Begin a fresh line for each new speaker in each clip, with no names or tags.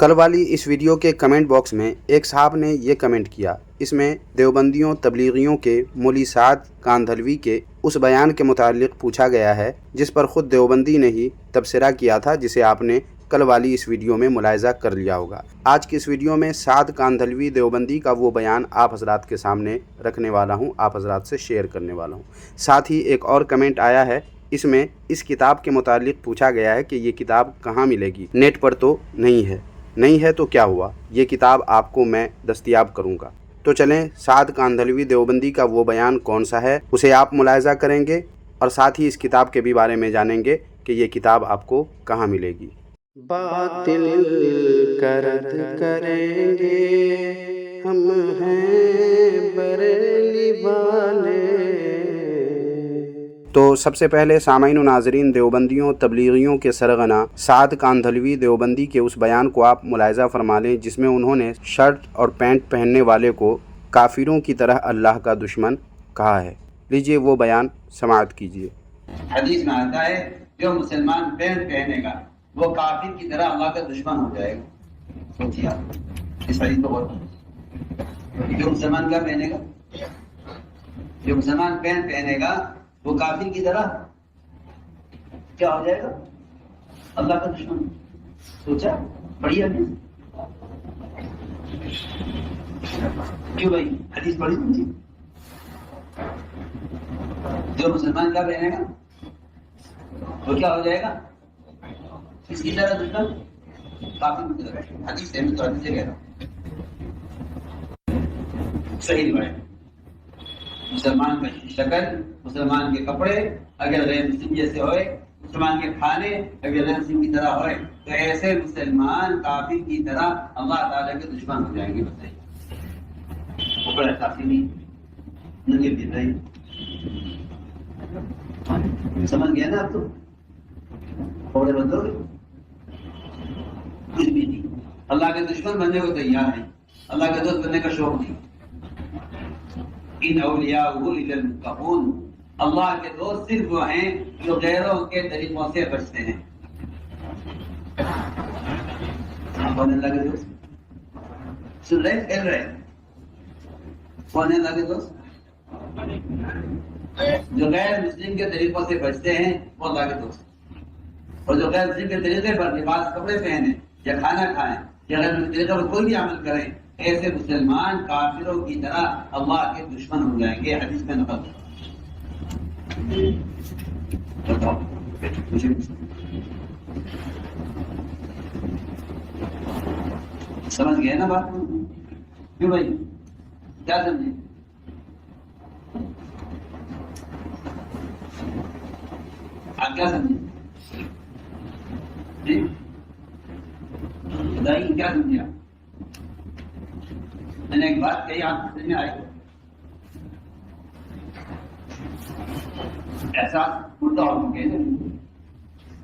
کل والی اس ویڈیو کے کمنٹ باکس میں ایک صاحب نے یہ کمنٹ کیا، اس میں دیوبندیوں تبلیغیوں کے مولوی سعد کاندھلوی کے اس بیان کے متعلق پوچھا گیا ہے جس پر خود دیوبندی نے ہی تبصرہ کیا تھا، جسے آپ نے کل والی اس ویڈیو میں ملاحظہ کر لیا ہوگا۔ آج کی اس ویڈیو میں سعد کاندھلوی دیوبندی کا وہ بیان آپ حضرات کے سامنے رکھنے والا ہوں، آپ حضرات سے شیئر کرنے والا ہوں۔ ساتھ ہی ایک اور کمنٹ آیا ہے، اس میں اس کتاب کے متعلق پوچھا گیا ہے کہ یہ کتاب کہاں ملے گی، نیٹ پر تو نہیں ہے تو کیا ہوا، یہ کتاب آپ کو میں دستیاب کروں گا۔ تو چلیں سعد کاندھلوی دیوبندی کا وہ بیان کون سا ہے اسے آپ ملاحظہ کریں گے، اور ساتھ ہی اس کتاب کے بھی بارے میں جانیں گے کہ یہ کتاب آپ کو کہاں ملے گی۔ باطل کا رد کریں گے ہم ہیں بریلی والے۔ تو سب سے پہلے سامعین و ناظرین، دیوبندیوں تبلیغیوں کے سرغنہ سعد کاندھلوی دیوبندی کے اس بیان کو آپ ملاحظہ فرما لیں جس میں انہوں نے شرٹ اور پینٹ پہننے والے کو کافروں کی طرح اللہ کا دشمن کہا ہے۔ لیجئے وہ بیان سماعت کیجئے۔
حدیث میں آتا ہے جو مسلمان پینٹ پہنے گا وہ کافر کی طرح اللہ کا دشمن ہو جائے گا۔ سوچیے آپ اس حدیث کو، جو مسلمان کیا پہنے گا، جو مسلمان پینٹ پہنے گا وہ کافر کی طرح کیا ہو جائے گا، اللہ کا دشمن۔ سوچا پڑھیے حدیث، کیوں بھائی حدیث پڑھی سمجھی؟ جو مسلمان کیا پہنے گا وہ کیا ہو جائے گا، اس کی طرح دشمن، کافر کی طرح۔ حدیث ہے، میں تو حدیث سے کہہ رہا ہوں، صحیح روایت۔ مسلمان کا شکل، مسلمان کے کپڑے اگر غیر مسلم جیسے ہوئے، مسلمان کے کھانے اگر غیر مسلم کی طرح ہوئے تو ایسے مسلمان کافر کی طرح اللہ تعالیٰ کے دشمن ہو جائیں گے۔ بتائیے کپڑے کافی نہیں، ننگے پھر رہے، سمجھ گیا نا آپ تو؟ کپڑے بدلو گے کچھ بھی نہیں، اللہ کے دشمن بننے کو تیار ہے، اللہ کے دوست بننے کا شوق نہیں۔ ان اولیاء الا المتقون، اللہ کے دوست صرف وہ ہیں جو غیروں کے طریقوں سے بچتے ہیں۔ کون ہے اللہ کے دوست؟ سن رہے کھیل رہے، کون ہے اللہ کے دوست؟ جو غیر مسلم کے طریقوں سے بچتے ہیں وہ اللہ کے دوست، اور جو غیر مسلم کے طریقے پر لباس کپڑے پہنے یا کھانا کھائیں یا غیر مسلم طریقے پر کوئی بھی عمل کریں، ایسے مسلمان کافروں کی طرح اللہ کے دشمن ہو جائیں گے۔ حدیث میں نقل ہے۔ سمجھ گئے نا بات؟ کیوں بھائی کیا سمجھے؟ آپ کیا سمجھے جی؟ بتائیے کیا سمجھے آپ؟ میں نے ایک بات کہی، آپ سمجھ میں آئی؟ ایسا مردہ ہو گئے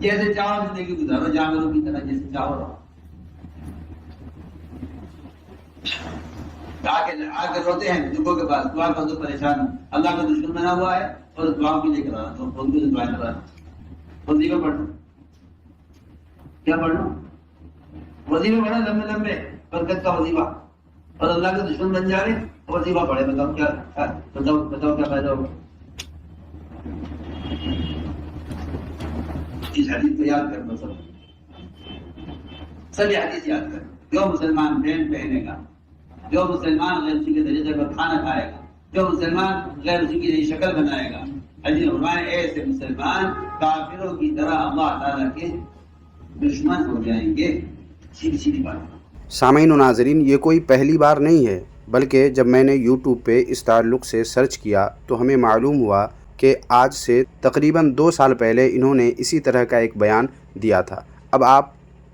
جیسے چاہو زندگی گزارو، جانوروں کی طرح جیسے چاہو رہو۔ آ کے روتے ہیں بزرگوں کے پاس، دعا کر دو، پریشان ہو، اللہ کا دشمن بنا ہوا ہے اور دعا بھی لے کر آنا، تو ان کی دعائیں کر رہا وظیفہ پڑھنا، کیا پڑھنا؟ وظیفہ پڑھنا، لمبے لمبے برکت کا وظیفہ، اور اللہ کا دشمن بن جائے وظیفہ پڑھے، بتاؤ کیا فائدہ ہوگا؟ اس حدیث کو یاد کرنا، سب یہ حدیث یاد کر۔ جو مسلمان پینٹ پہنے گا، جو مسلمان غیر مسلم کے طریقے پر کھانا کھائے گا، جو مسلمان غیر مسلم کی نئی شکل بنائے گا، حدیث فرمائے ایسے مسلمان کافروں کی طرح اللہ تعالیٰ کے دشمن ہو جائیں گے۔ سیدھی سیدھی بات۔
سامعین و ناظرین، یہ کوئی پہلی بار نہیں ہے، بلکہ جب میں نے یوٹیوب پہ اس تعلق سے سرچ کیا تو ہمیں معلوم ہوا کہ آج سے تقریباً 2 سال پہلے انہوں نے اسی طرح کا ایک بیان دیا تھا۔ اب آپ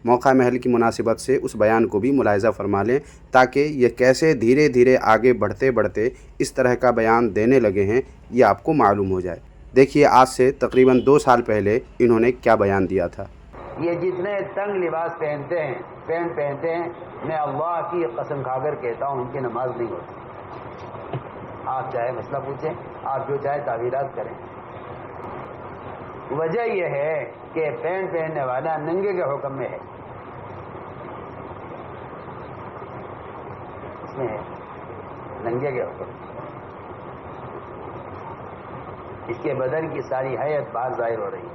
موقع محل کی مناسبت سے اس بیان کو بھی ملاحظہ فرما لیں تاکہ یہ کیسے دھیرے دھیرے آگے بڑھتے بڑھتے اس طرح کا بیان دینے لگے ہیں یہ آپ کو معلوم ہو جائے۔ دیکھیے آج سے تقریباً 2 سال پہلے انہوں نے کیا بیان دیا تھا۔
یہ جتنے تنگ لباس پہنتے ہیں، پینٹ پہنتے ہیں، میں اللہ کی قسم کھا کر کہتا ہوں ان کی نماز نہیں ہوتی۔ آپ چاہے مسئلہ پوچھیں، آپ جو چاہے تعویلات کریں، وجہ یہ ہے کہ پینٹ پہننے والا ننگے کے حکم میں ہے، کس میں ہے؟ ننگے کے حکم میں۔ اس کے بدن کی ساری حیت باہر ظاہر ہو رہی ہے۔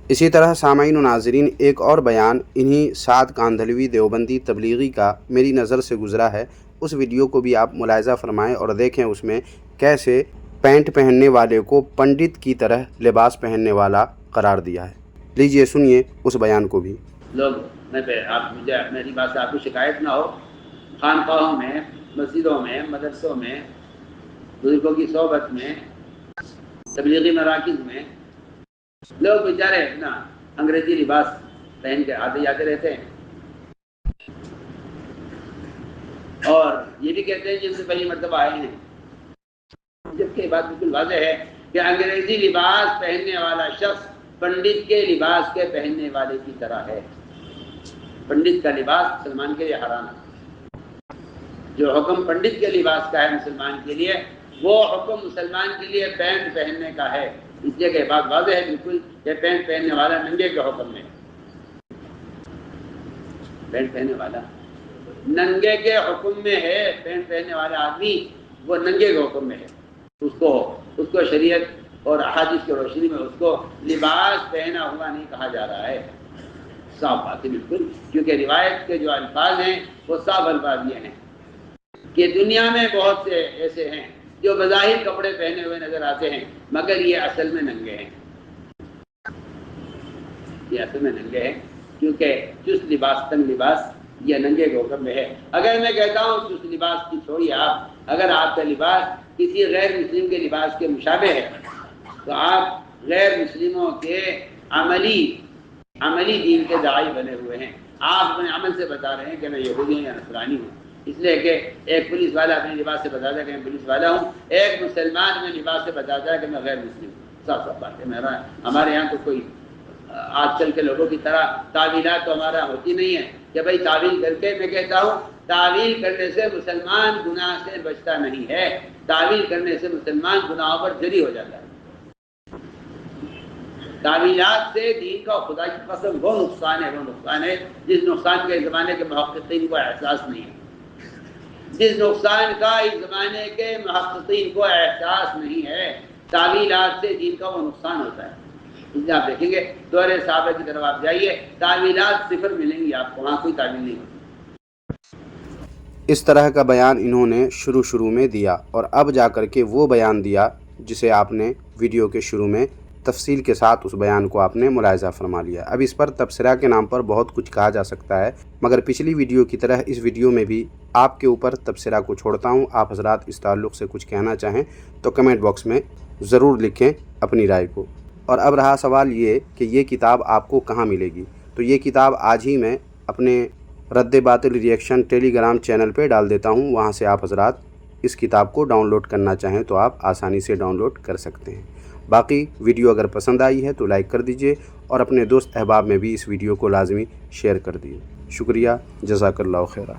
اسی طرح سامعین و ناظرین ایک اور بیان انہی سعد کاندھلوی دیوبندی تبلیغی کا میری نظر سے گزرا ہے، اس ویڈیو کو بھی آپ ملاحظہ فرمائیں اور دیکھیں اس میں کیسے پینٹ پہننے والے کو پنڈت کی طرح لباس پہننے والا قرار دیا ہے۔ لیجئے سنیے اس بیان کو بھی۔
لوگ میری بات سے آپ کو شکایت نہ ہو، خانقاہوں میں، مسجدوں میں، مدرسوں میں، بزرگوں کی صحبت میں، تبلیغی مراکز میں لوگ بیچارے نا انگریزی لباس پہن کے آتے جاتے رہتے ہیں اور یہ بھی کہتے ہیں جن سے پہلی مرتبہ آئے ہیں، جبکہ بات بالکل واضح ہے کہ انگریزی لباس پہننے والا شخص پنڈت کے لباس کے پہننے والے کی طرح ہے۔ پنڈت کا لباس مسلمان کے لیے حرام ہے۔ جو حکم پنڈت کے لباس کا ہے مسلمان کے لیے، وہ حکم مسلمان کے لیے پینٹ پہننے کا ہے۔ اس لیے کہ بات واضح ہے بالکل کہ پینٹ پہننے والا ننگے کے حکم میں، پینٹ پہننے والا ننگے کے حکم میں ہے۔ پینٹ پہننے والا آدمی وہ ننگے کے حکم میں ہے، اس کو شریعت اور احادیث کی روشنی میں اس کو لباس پہنا ہوا نہیں کہا جا رہا ہے۔ صاف بات ہے بالکل، کیونکہ روایت کے جو الفاظ ہیں وہ صاف الفاظ یہ ہیں کہ دنیا میں بہت سے ایسے ہیں جو بظاہر کپڑے پہنے ہوئے نظر آتے ہیں مگر یہ اصل میں ننگے ہیں۔ یہ اصل میں ننگے ہیں کیونکہ چست لباس، تنگ لباس یہ ننگے کے حکم میں ہے۔ اگر میں کہتا ہوں چست لباس کی چھوڑیے آپ، اگر آپ کا لباس کسی غیر مسلم کے لباس کے مشابہ ہے تو آپ غیر مسلموں کے عملی دین کے داعی بنے ہوئے ہیں۔ آپ اپنے عمل سے بتا رہے ہیں کہ میں یہودی ہوں یا نصرانی ہوں، اس لیے کہ ایک پولیس والا اپنے لباس سے بتاتا ہے کہ میں پولیس والا ہوں، ایک مسلمان اپنے لباس سے بتاتا ہے کہ میں غیر مسلم ہوں۔ صاف صاف بات ہے۔ ہمارے یہاں تو کوئی آج کل کے لوگوں کی طرح تعویلات تو ہمارا ہوتی نہیں ہے کہ بھائی تعویل کر کے، میں کہتا ہوں تعویل کرنے سے مسلمان گناہ سے بچتا نہیں ہے، تعویل کرنے سے مسلمان گناہوں پر جری ہو جاتا ہے۔ تعویلات سے دین کا خدا کی قسم وہ نقصان ہے جس نقصان کے زمانے کے محققین کو احساس نہیں ہے، جس نقصان کا اس زمانے کے محققین کو احساس نہیں ہے۔ تعویلات سے دین کا وہ نقصان ہوتا ہے۔ اس لیے آپ دیکھیں گے دور صحابہ کی طرف آپ جائیے، تعویلات صفر ملیں گی آپ کو، وہاں کوئی تعویل نہیں ہوتی۔
اس طرح کا بیان انہوں نے شروع میں دیا اور اب جا کر کے وہ بیان دیا جسے آپ نے ویڈیو کے شروع میں تفصیل کے ساتھ اس بیان کو آپ نے ملاحظہ فرما لیا۔ اب اس پر تبصرہ کے نام پر بہت کچھ کہا جا سکتا ہے، مگر پچھلی ویڈیو کی طرح اس ویڈیو میں بھی آپ کے اوپر تبصرہ کو چھوڑتا ہوں۔ آپ حضرات اس تعلق سے کچھ کہنا چاہیں تو کمنٹ باکس میں ضرور لکھیں اپنی رائے کو۔ اور اب رہا سوال یہ کہ یہ کتاب آپ کو کہاں ملے گی، تو یہ کتاب آج ہی میں اپنے رد باطل ریئیکشن ٹیلی گرام چینل پہ ڈال دیتا ہوں، وہاں سے آپ حضرات اس کتاب کو ڈاؤن لوڈ کرنا چاہیں تو آپ آسانی سے ڈاؤن لوڈ کر سکتے ہیں۔ باقی ویڈیو اگر پسند آئی ہے تو لائک کر دیجئے اور اپنے دوست احباب میں بھی اس ویڈیو کو لازمی شیئر کر دیجئے۔ شکریہ، جزاک اللہ خیرہ۔